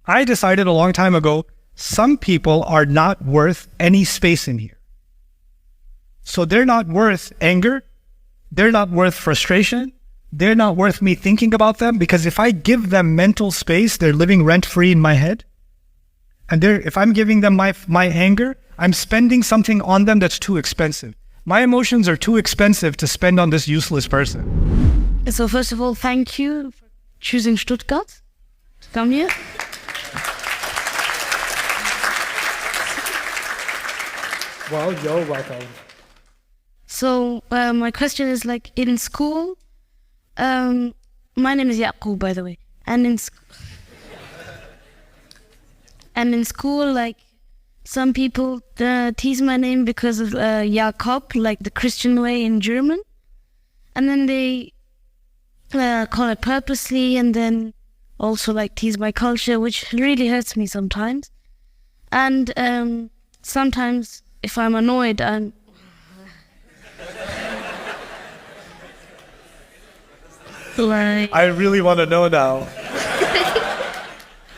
I decided a long time ago, some people are not worth any space in here. So they're not worth anger. They're not worth frustration. They're not worth me thinking about them, because if I give them mental space, they're living rent-free in my head. And if I'm giving them my anger, I'm spending something on them that's too expensive. My emotions are too expensive to spend on this useless person. So first of all, thank you for choosing Stuttgart to come here. Well, you're welcome. So my question is, like, in school, my name is Yaqub, by the way, and in school, like, some people tease my name because of Yaqub, like the Christian way in German, and then they call it purposely, and then also like tease my culture, which really hurts me sometimes. And sometimes if I'm annoyed, like, I really want to know now.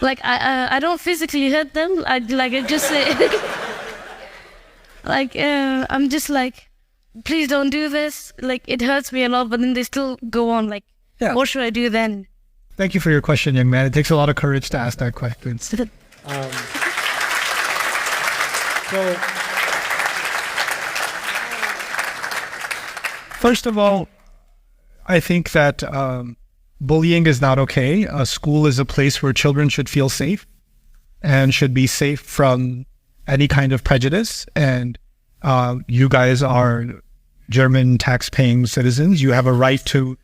like I don't physically hurt them. I just say like I'm just like, please don't do this. Like, it hurts me a lot, but then they still go on. Like, what should I do then? Thank you for your question, young man. It takes a lot of courage to ask that question. So, first of all, I think that bullying is not okay. A school is a place where children should feel safe and should be safe from any kind of prejudice. And you guys are German tax-paying citizens. You have a right to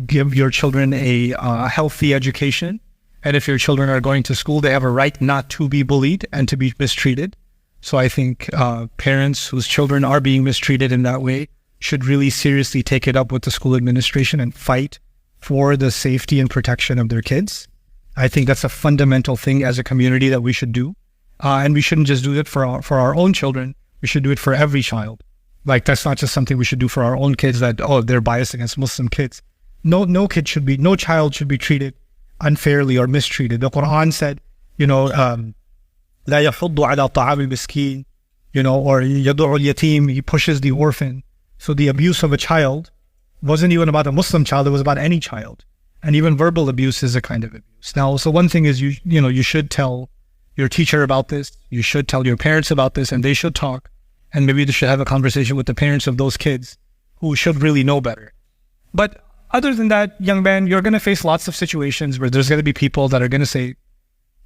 give your children a healthy education. And if your children are going to school, they have a right not to be bullied and to be mistreated. So I think parents whose children are being mistreated in that way should really seriously take it up with the school administration and fight for the safety and protection of their kids. I think that's a fundamental thing as a community that we should do. And we shouldn't just do it for our own children. We should do it for every child. Like, that's not just something we should do for our own kids that, they're biased against Muslim kids. No child should be treated unfairly or mistreated. The Quran said, لا يحض على طعام المسكين, or يدع اليتيم, he pushes the orphan. So the abuse of a child wasn't even about a Muslim child, it was about any child. And even verbal abuse is a kind of abuse. Now, so one thing is, you should tell your teacher about this, you should tell your parents about this, and they should talk. And maybe they should have a conversation with the parents of those kids who should really know better. But other than that, young man, you're going to face lots of situations where there's going to be people that are going to say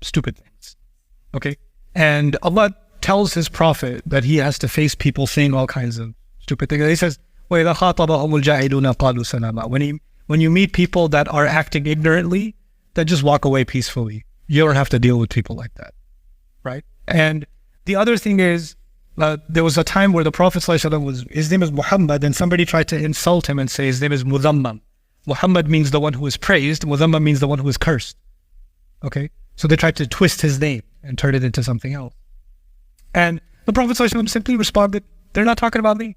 stupid things. Okay? And Allah tells His Prophet that he has to face people saying all kinds of stupid things. He says, وَإِذَا خَاطَبَهُمُ الْجَاهِلُونَ قَالُوا سَلَامًا. When you meet people that are acting ignorantly, then just walk away peacefully. You don't have to deal with people like that. Right? And the other thing is, there was a time where the Prophet ﷺ his name is Muhammad, and somebody tried to insult him and say his name is Muzammam. Muhammad means the one who is praised. Muzammam means the one who is cursed. Okay? So they tried to twist his name and turn it into something else. And the Prophet ﷺ simply responded, they're not talking about me.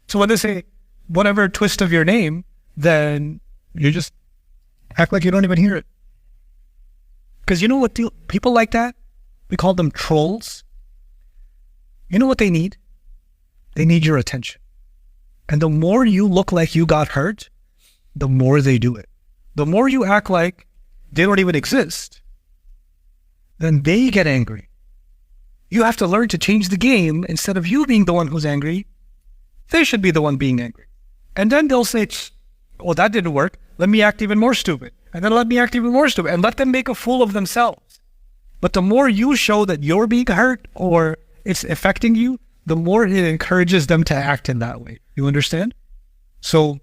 So when they say whatever twist of your name, then you just act like you don't even hear it. Because you know what, people like that, we call them trolls. You know what they need? They need your attention. And the more you look like you got hurt, the more they do it. The more you act like they don't even exist, then they get angry. You have to learn to change the game. Instead of you being the one who's angry, they should be the one being angry. And then they'll say, well, that didn't work. Let me act even more stupid. And then let me act even more stupid. And let them make a fool of themselves. But the more you show that you're being hurt or it's affecting you, the more it encourages them to act in that way. You understand? So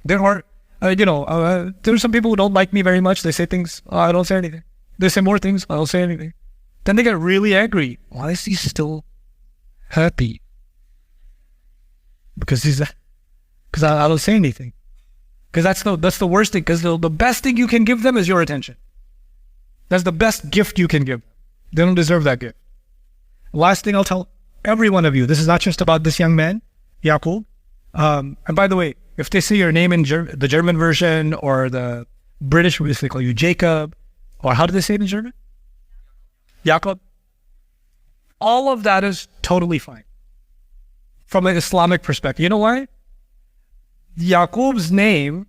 there are, there are some people who don't like me very much. They say things, I don't say anything. They say more things, I don't say anything. Then they get really angry. Why is he still happy? Because I don't say anything. Because that's the worst thing. Because the best thing you can give them is your attention. That's the best gift you can give them. They don't deserve that gift. Last thing I'll tell every one of you, this is not just about this young man, Yaqub. And by the way, if they say your name in the German version or the British, they call you Jacob, Or how do they say it in German? Yaqub. All of that is totally fine from an Islamic perspective. You know why? Yaqub's name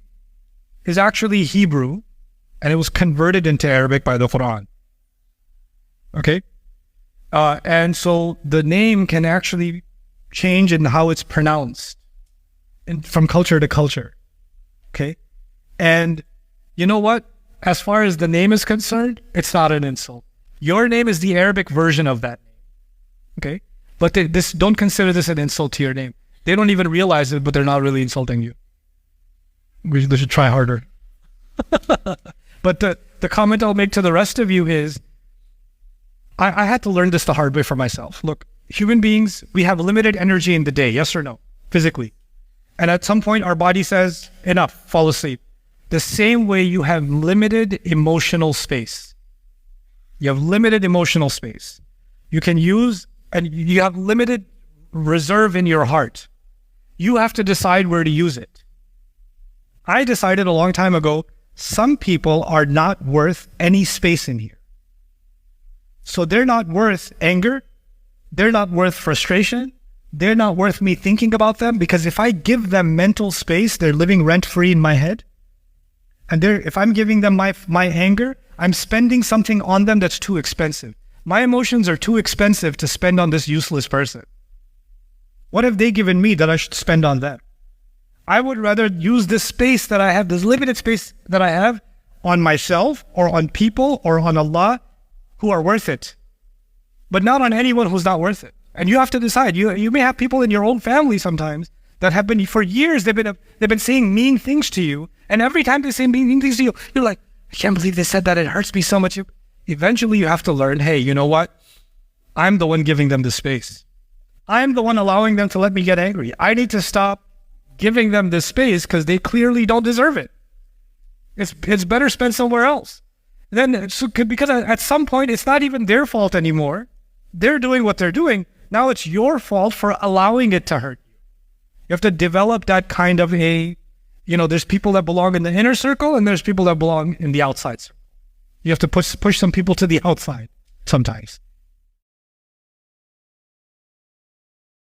is actually Hebrew, and it was converted into Arabic by the Quran. Okay? And so the name can actually change in how it's pronounced from culture to culture. Okay? And you know what? As far as the name is concerned, it's not an insult. Your name is the Arabic version of that name. Okay? But don't consider this an insult to your name. They don't even realize it, but they're not really insulting you. They should try harder. But the comment I'll make to the rest of you is, I had to learn this the hard way for myself. Look, human beings, we have limited energy in the day, yes or no, physically. And at some point, our body says, enough, fall asleep. The same way you have limited emotional space. You have limited emotional space. You can use, and you have limited reserve in your heart. You have to decide where to use it. I decided a long time ago, some people are not worth any space in here. So they're not worth anger. They're not worth frustration. They're not worth me thinking about them, because if I give them mental space, they're living rent-free in my head. And if I'm giving them my anger, I'm spending something on them that's too expensive. My emotions are too expensive to spend on this useless person. What have they given me that I should spend on them? I would rather use this space that I have, this limited space that I have, on myself or on people or on Allah who are worth it, but not on anyone who's not worth it. And you have to decide. You may have people in your own family sometimes that have been, for years, they've been saying mean things to you. And every time they say mean things to you, you're like, I can't believe they said that. It hurts me so much. Eventually you have to learn, hey, you know what? I'm the one giving them the space. I'm the one allowing them to let me get angry. I need to stop giving them this space because they clearly don't deserve it. It's better spent somewhere else. Because at some point, it's not even their fault anymore. They're doing what they're doing. Now it's your fault for allowing it to hurt you. You have to develop that kind of there's people that belong in the inner circle and there's people that belong in the outside circle. You have to push some people to the outside sometimes.